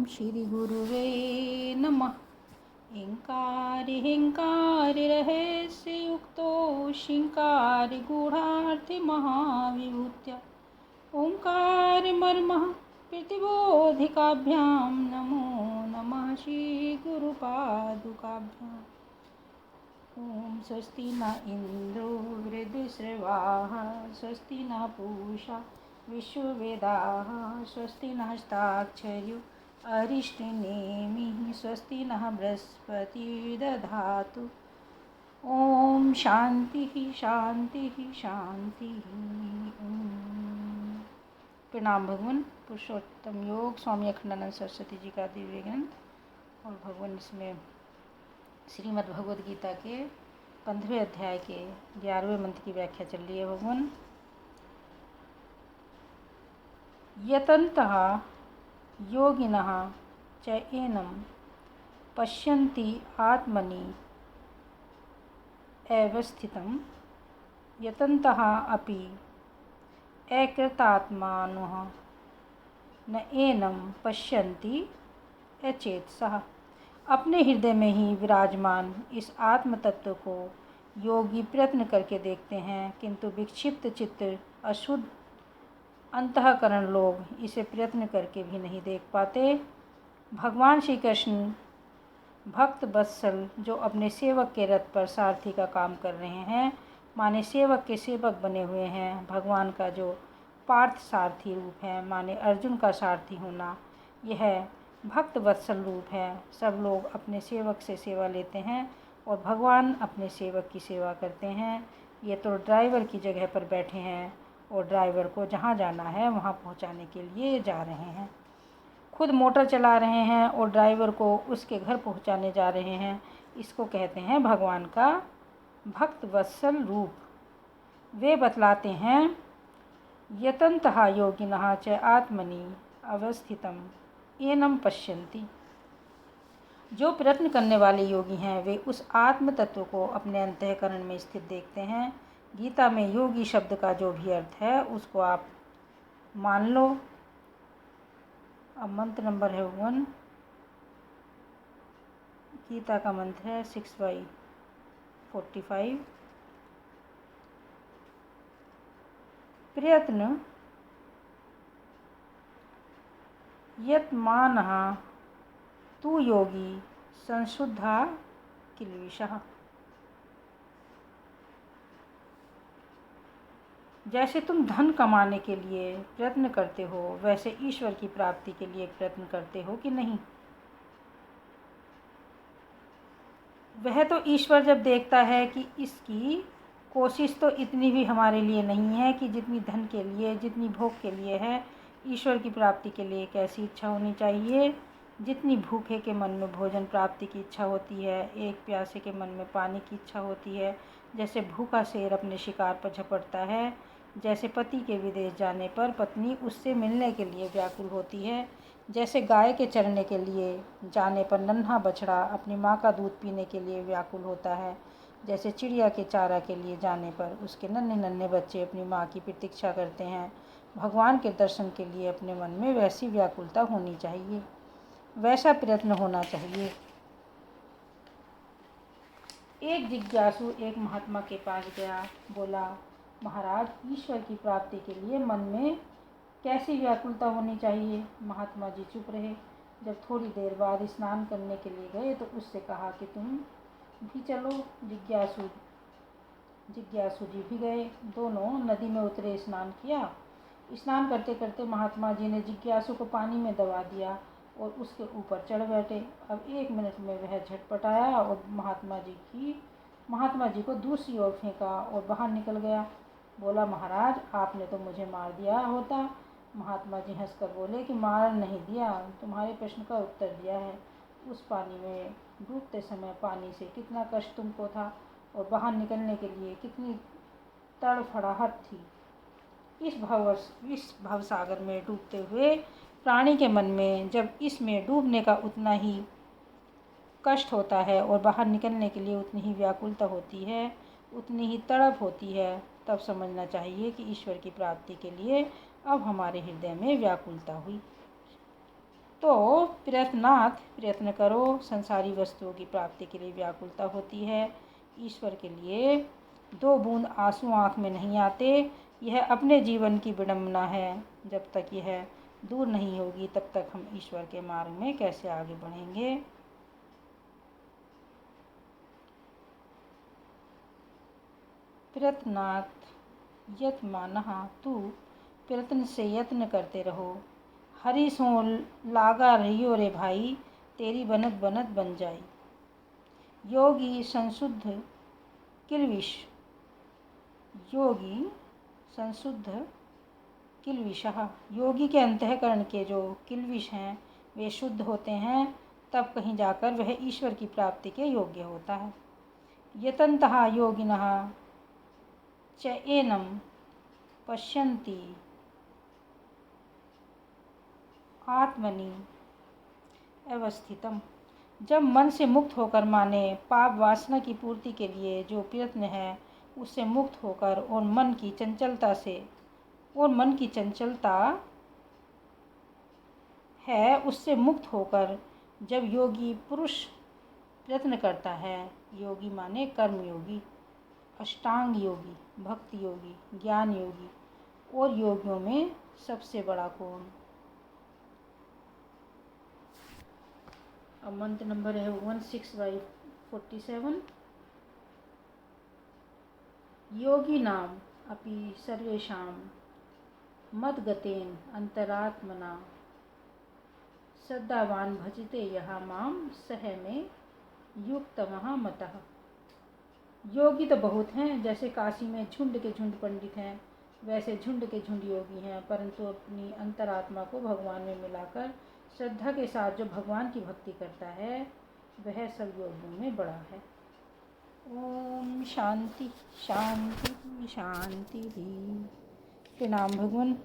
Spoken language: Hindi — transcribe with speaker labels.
Speaker 1: श्री गुरुवे नमः। हिंकारी हिंकारी रहस्ययुक्तो शिंकारी गूढ़ार्थि महाविभूत्या ओंकार मर्मः प्रतिबोधिकाभ्यां नमो नमः श्री गुरुपादुकाभ्याम्। ओम स्वस्ति न इंद्रो वृद्धश्रवाः स्वस्ति न पूषा विश्ववेदाः स्वस्ति नस्ताक्षर्यो अरिष्टनेमिः स्वस्ति नः बृहस्पतिर्दधातु। ओम शांति शांति शांति। प्रणाम भगवान। पुरुषोत्तम योग स्वामी अखंडानंद सरस्वती जी का दिव्य ग्रंथ और भगवान इसमें श्रीमद् भगवद गीता के 15वें अध्याय के 11वें मंत्र की व्याख्या चल रही है। भगवान यतन्तः योगिनः च एनं पश्यन्ति आत्मनि अवस्थितं यतन्तः अपि अकृतात्मानः न एनं पश्यन्ति अचेतसः। अपने हृदय में ही विराजमान इस आत्म तत्व को योगी प्रयत्न करके देखते हैं, किंतु विक्षिप्त चित्त अशुद्ध अंतःकरण लोग इसे प्रयत्न करके भी नहीं देख पाते। भगवान श्री कृष्ण भक्त वत्सल जो अपने सेवक के रथ पर सारथी का काम कर रहे हैं, माने सेवक के सेवक बने हुए हैं। भगवान का जो पार्थ सारथी रूप है, माने अर्जुन का सारथी होना, यह भक्त वत्सल रूप है। सब लोग अपने सेवक से सेवा लेते हैं और भगवान अपने सेवक की सेवा करते हैं। ये तो ड्राइवर की जगह पर बैठे हैं और ड्राइवर को जहाँ जाना है वहाँ पहुँचाने के लिए जा रहे हैं। खुद मोटर चला रहे हैं और ड्राइवर को उसके घर पहुँचाने जा रहे हैं। इसको कहते हैं भगवान का भक्त वत्सल रूप। वे बतलाते हैं यतन्तः योगिनः च आत्मनि अवस्थितं एनं पश्यन्ति। जो प्रयत्न करने वाले योगी हैं वे उस आत्म तत्व को अपने अंतःकरण में स्थित देखते हैं। गीता में योगी शब्द का जो भी अर्थ है उसको आप मान लो। अब मंत्र नंबर है 1। गीता का मंत्र है 6/45। प्रयत्न यत्मानः तु योगी संशुद्धा किल्बिषः। जैसे तुम धन कमाने के लिए प्रयत्न करते हो, वैसे ईश्वर की प्राप्ति के लिए प्रयत्न करते हो कि नहीं। वह तो ईश्वर जब देखता है कि इसकी कोशिश तो इतनी भी हमारे लिए नहीं है कि जितनी धन के लिए, जितनी भोग के लिए है। ईश्वर की प्राप्ति के लिए कैसी इच्छा होनी चाहिए। जितनी भूखे के मन में भोजन प्राप्ति की इच्छा होती है, एक प्यासे के मन में पानी की इच्छा होती है। जैसे भूखा शेर अपने शिकार पर झपटता है, जैसे पति के विदेश जाने पर पत्नी उससे मिलने के लिए व्याकुल होती है, जैसे गाय के चरने के लिए जाने पर नन्हा बछड़ा अपनी माँ का दूध पीने के लिए व्याकुल होता है, जैसे चिड़िया के चारा के लिए जाने पर उसके नन्हे नन्हे बच्चे अपनी माँ की प्रतीक्षा करते हैं। भगवान के दर्शन के लिए अपने मन में वैसी व्याकुलता होनी चाहिए, वैसा प्रयत्न होना चाहिए। एक जिज्ञासु एक महात्मा के पास गया, बोला, महाराज, ईश्वर की प्राप्ति के लिए मन में कैसी व्याकुलता होनी चाहिए। महात्मा जी चुप रहे। जब थोड़ी देर बाद स्नान करने के लिए गए तो उससे कहा कि तुम भी चलो। जिज्ञासु जी भी गए। दोनों नदी में उतरे, स्नान किया। स्नान करते करते महात्मा जी ने जिज्ञासु को पानी में दबा दिया और उसके ऊपर चढ़ बैठे। अब 1 मिनट में वह झटपट आया और महात्मा जी को दूसरी ओर फेंका और बाहर निकल गया। बोला, महाराज, आपने तो मुझे मार दिया होता। महात्मा जी हंसकर बोले कि मार नहीं दिया, तुम्हारे प्रश्न का उत्तर दिया है। उस पानी में डूबते समय पानी से कितना कष्ट तुमको था और बाहर निकलने के लिए कितनी तड़फड़ाहट थी। इस भवसागर में डूबते हुए प्राणी के मन में जब इसमें डूबने का उतना ही कष्ट होता है और बाहर निकलने के लिए उतनी ही व्याकुलता होती है, उतनी ही तड़प होती है, तब समझना चाहिए कि ईश्वर की प्राप्ति के लिए अब हमारे हृदय में व्याकुलता हुई। तो प्रयत्न करो। संसारी वस्तुओं की प्राप्ति के लिए व्याकुलता होती है, ईश्वर के लिए 2 बूंद आंसू आँख में नहीं आते। यह अपने जीवन की विडंबना है। जब तक यह दूर नहीं होगी तब तक हम ईश्वर के मार्ग में कैसे आगे बढ़ेंगे। प्रयत्नात् यत्मानः, तू प्रयत्न से यत्न करते रहो। हरि सो लागा रहियो रे भाई, तेरी बनत बनत बन जाई। योगी संशुद्ध किल्विष, योगी संशुद्ध किल्विषः, योगी के अंतःकरण के जो किल्विष हैं वे शुद्ध होते हैं, तब कहीं जाकर वह ईश्वर की प्राप्ति के योग्य होता है। यतन्तः योगिनः च एनं पश्यन्ति आत्मनि अवस्थितम, जब मन से मुक्त होकर माने पाप वासना की पूर्ति के लिए जो प्रयत्न है उससे मुक्त होकर और मन की चंचलता है उससे मुक्त होकर जब योगी पुरुष प्रयत्न करता है, योगी माने कर्म योगी, अष्टांग योगी, भक्ति योगी, ज्ञान योगी, और योगियों में सबसे बड़ा कौन। अब मंत्र नंबर है 16/47। योगी नाम अपि सर्वेषां मद्गतेन अंतरात्मना, श्रद्धावान भजते यः मां सह मे युक्तमः मतः। योगी तो बहुत हैं, जैसे काशी में झुंड के झुंड पंडित हैं, वैसे झुंड के झुंड योगी हैं, परंतु अपनी अंतरात्मा को भगवान में मिलाकर श्रद्धा के साथ जो भगवान की भक्ति करता है वह सब योगियों में बड़ा है। ओम शांति शांति शांति। प्रणाम भगवान।